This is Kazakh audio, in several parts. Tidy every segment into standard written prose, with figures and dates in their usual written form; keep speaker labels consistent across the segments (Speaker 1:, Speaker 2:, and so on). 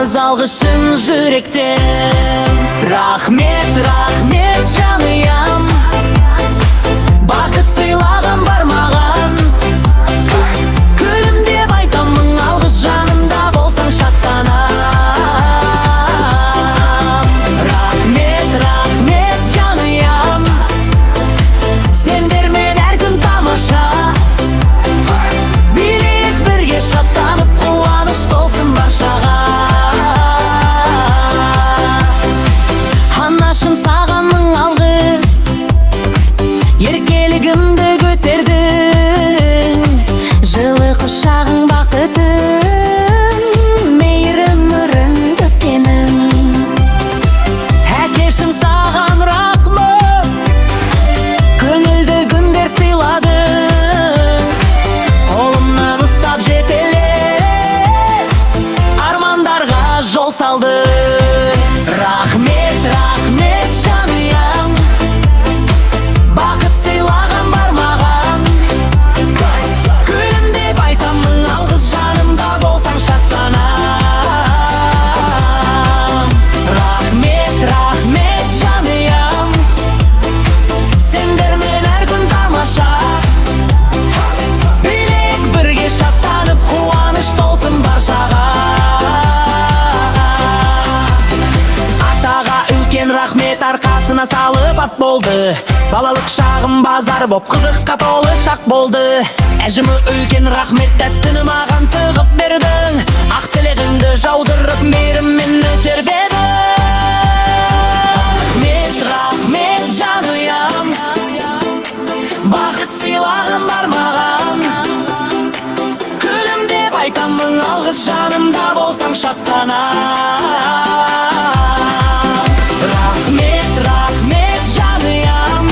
Speaker 1: Нағыз алғышын жүректен. Рахмет, рахмет жаныям, бақыт сыйлаған бар маған. Күлімдеп айтамын алғыс, жанымда болсаң шаттанам. Рахмет, рахмет жаныям, сендермен әр күн тамаша. Билейік бірге шаттанып, қуаныш толсын баршаға. Анашым саған мың алғыс, еркелігімді көтердің. Жылы құшағың бақытың, мейірім нұрын төккенің. Әкешім саған рахмет, көңілді күндер сыйладың. Қолымнан ұстап жетелеп, армандарға жол салды. Рахмет, рахмет жаныям, бақыт сыйлаған бар маған. Күлімдеп айтамын алғыс, жанымда болсаң шаттанам. Рахмет, рахмет жаныям, сендермен әр күн тамаша. Билейік бірге шаттанып, қуаныш толсын баршаға. Рахмет, арқасына салып ат болды. Балалық шағым базар боп қызыққа толы шақ болды. Әжімі үлкен рахмет, тәттіні маған тығып бердің. Ақ тілегіңді жаудырып, мейіріммен тербедің. Рахмет, рахмет жаныям, бақыт сыйлаған бар маған. Күлімдеп айтамын алғыс, жанымда болсаң шаттанам. Рахмет, рахмет жаныям,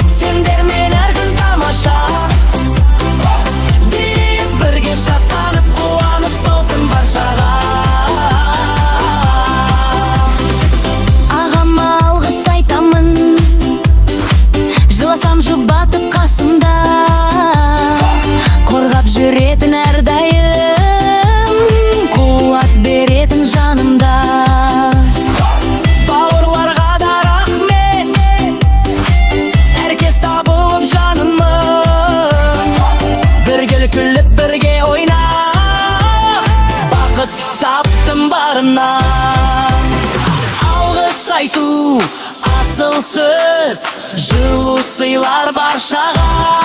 Speaker 1: сендермен әр күн тамаша. Билейік бірге шаттанып, қуаныш толсын баршаға. Ағама алғыс айтамын, жыласам жұбатып қасымда. Қорғап жүретін әрдайым, қуат беретін жанымда. Күліп бірге ойнап, бақыт таптым барымнан. Алғыс айту асыл сөз, жылу сыйлар баршаға.